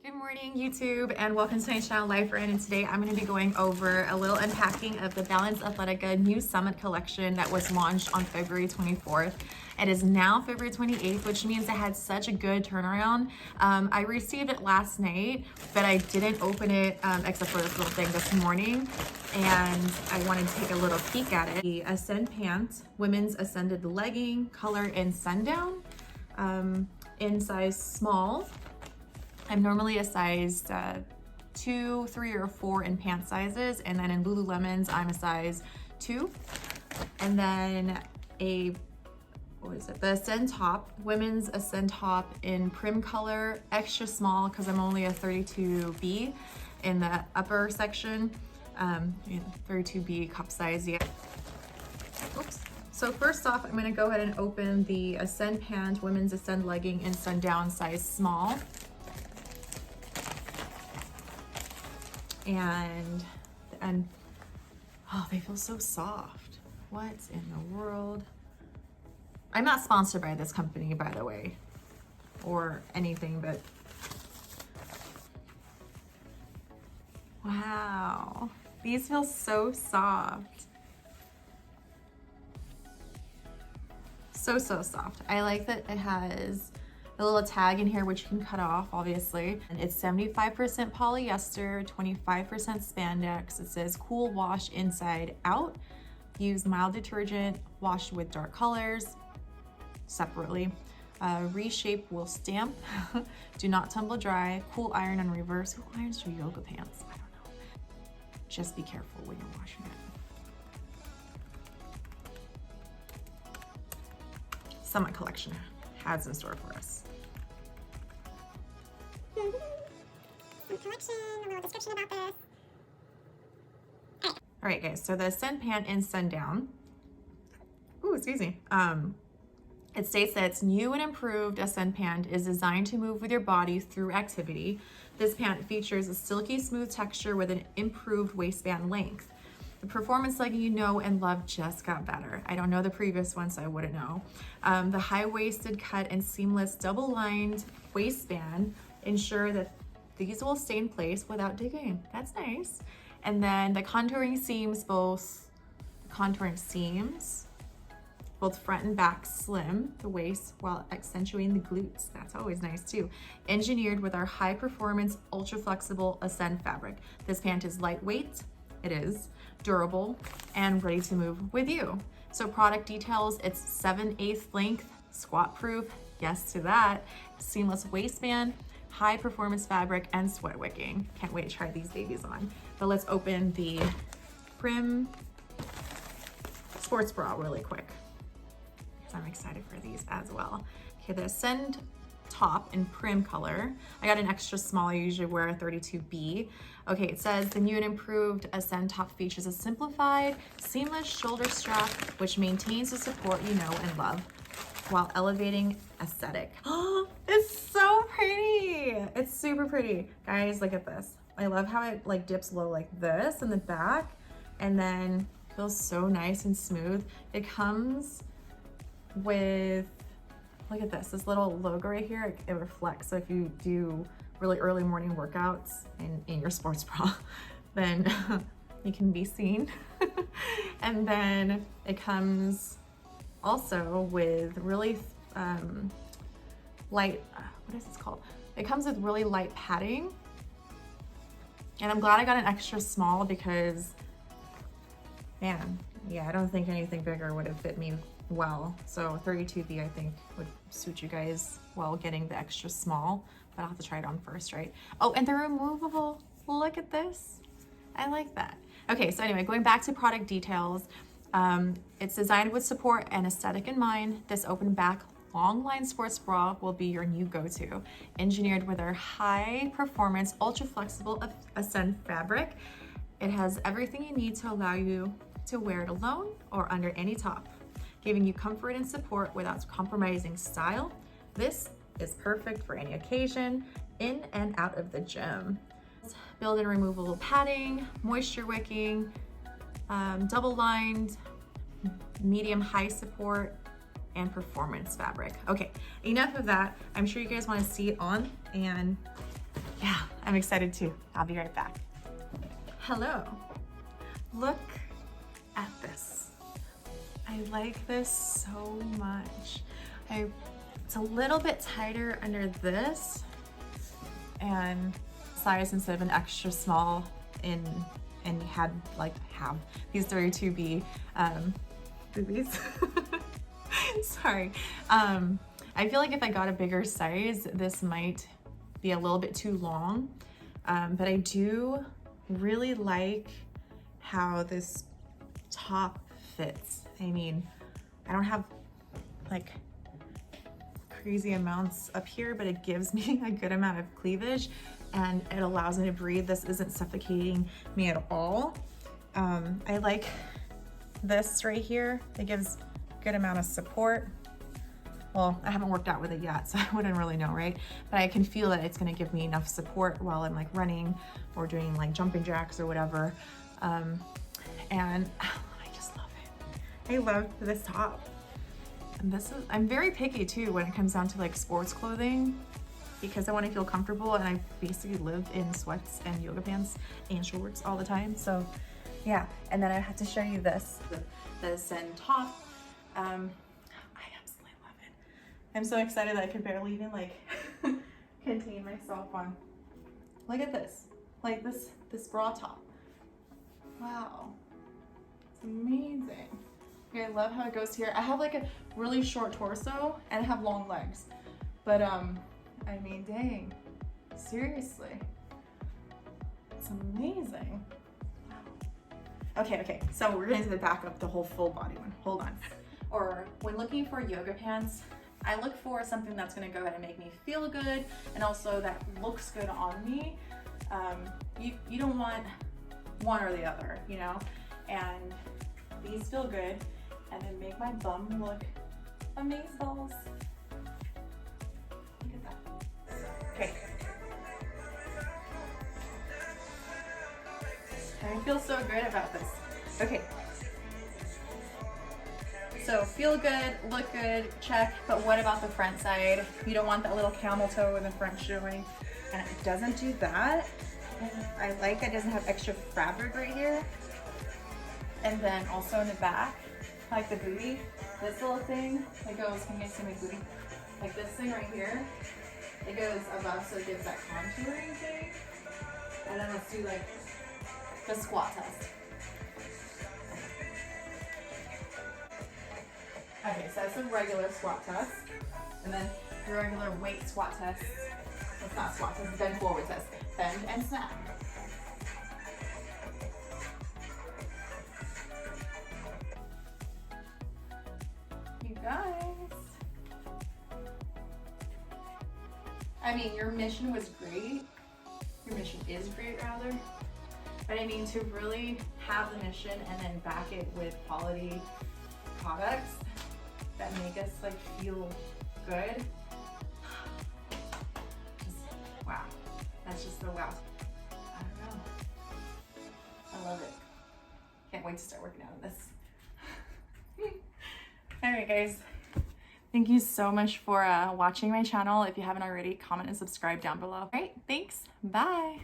Good morning, YouTube, and welcome to my channel, Lifern. And today I'm going to be going over a little unpacking of the Balance Athletica new Summit Collection that was launched on February 24th. It is now February 28th, which means it had such a good turnaround. I received it last night, but I didn't open it except for this little thing this morning. And I wanted to take a little peek at it. The Ascend Pant, women's ascended legging, color in sundown, in size small. I'm normally a size 2, 3, or 4 in pant sizes, and then in Lululemons I'm a size 2. And then the Ascend top, women's Ascend top in prim color, extra small because I'm only a 32B in the upper section. 32B cup size, yeah. Oops. So first off, I'm going to go ahead and open the Ascend pant, women's Ascend legging in sundown, size small. And oh, they feel so soft. What in the world? I'm not sponsored by this company, by the way, or anything, but wow, these feel so soft. So soft. I like that it has a little tag in here which you can cut off, obviously. And it's 75% polyester, 25% spandex. It says cool wash inside out. Use mild detergent, wash with dark colors separately. Reshape will stamp. Do not tumble dry. Cool iron and reverse. Who irons your yoga pants? I don't know. Just be careful when you're washing it. Summit Collection has in store for us. Collection, a little description about this. All right, guys, so the Ascend pant in sundown. Ooh, excuse me. It states that its new and improved Ascend pant is designed to move with your body through activity. This pant features a silky smooth texture with an improved waistband length. The performance legging you know and love just got better. I don't know the previous one, so I wouldn't know. The high-waisted cut and seamless double-lined waistband ensure that these will stay in place without digging. That's nice. And then the contouring seams, both front and back slim the waist while accentuating the glutes. That's always nice too. Engineered with our high-performance, ultra-flexible Ascend fabric. This pant is lightweight. It is durable and ready to move with you. So product details, it's 7/8 length, squat proof, yes to that, seamless waistband, high performance fabric, and sweat wicking. Can't wait to try these babies on. But let's open the prim sports bra really quick, because I'm excited for these as well. Okay, the Ascend top in prim color. I got an extra small. I usually wear a 32B. Okay, it says the new and improved Ascend top features a simplified, seamless shoulder strap, which maintains the support you know and love while elevating aesthetic. Oh, it's so pretty. It's super pretty. Guys, look at this. I love how it like dips low like this in the back and then feels so nice and smooth. It comes with, look at this little logo right here. It reflects. So if you do really early morning workouts in your sports bra, then you can be seen. And then it comes also with really light, what is this called? It comes with really light padding. And I'm glad I got an extra small because, man, yeah, I don't think anything bigger would have fit me well. So 32B I think would suit you guys while getting the extra small, but I'll have to try it on first, right? Oh, and they're removable. Look at this. I like that. Okay, so anyway, going back to product details, it's designed with support and aesthetic in mind. This open back long line sports bra will be your new go-to. Engineered with our high performance, ultra flexible Ascend fabric. It has everything you need to allow you to wear it alone or under any top, giving you comfort and support without compromising style. This is perfect for any occasion, in and out of the gym. Built-in removable padding, moisture wicking, double lined, medium high support, and performance fabric. Okay, enough of that. I'm sure you guys want to see it on, and yeah, I'm excited too. I'll be right back. Hello, look at this. I like this so much. It's a little bit tighter under this and size instead of an extra small and have these 32B boobies. Sorry. I feel like if I got a bigger size, this might be a little bit too long, but I do really like how this top fits. I mean, I don't have like crazy amounts up here, but it gives me a good amount of cleavage and it allows me to breathe. This isn't suffocating me at all. I like this right here. It gives a good amount of support. Well, I haven't worked out with it yet, so I wouldn't really know, right? But I can feel that it's gonna give me enough support while I'm like running or doing like jumping jacks or whatever. And I just love it. I love this top. And I'm very picky too when it comes down to like sports clothing because I want to feel comfortable, and I basically live in sweats and yoga pants and shorts all the time. So yeah, and then I had to show you this, the Ascend top. I absolutely love it. I'm so excited that I could barely even like contain myself on. Look at this, like this bra top. Wow, it's amazing. I love how it goes here. I have like a really short torso and I have long legs, but I mean, dang, seriously, it's amazing. Okay, so we're going to back up the whole full body one. Hold on. Or when looking for yoga pants, I look for something that's going to go ahead and make me feel good and also that looks good on me. You don't want one or the other, you know, and these feel good and then make my bum look amazeballs. Look at that. Okay. I feel so good about this. Okay. So feel good, look good, check, but what about the front side? You don't want that little camel toe in the front showing, and it doesn't do that. And I like it doesn't have extra fabric right here. And then also in the back, like the booty, this little thing that goes, can you guys see my booty? Like this thing right here, it goes above so it gives that contouring thing. And then let's do like the squat test. Okay, so that's a regular squat test. And then the regular weight squat test. It's not squat test, it's bend forward test. Bend and snap. You guys. I mean, your mission was great. Your mission is great, rather. But I mean, to really have the mission and then back it with quality products that make us like feel good. Wow, that's just so wow. I don't know. I love it. Can't wait to start working out on this. All right, guys. Thank you so much for watching my channel. If you haven't already, comment and subscribe down below. All right, thanks. Bye.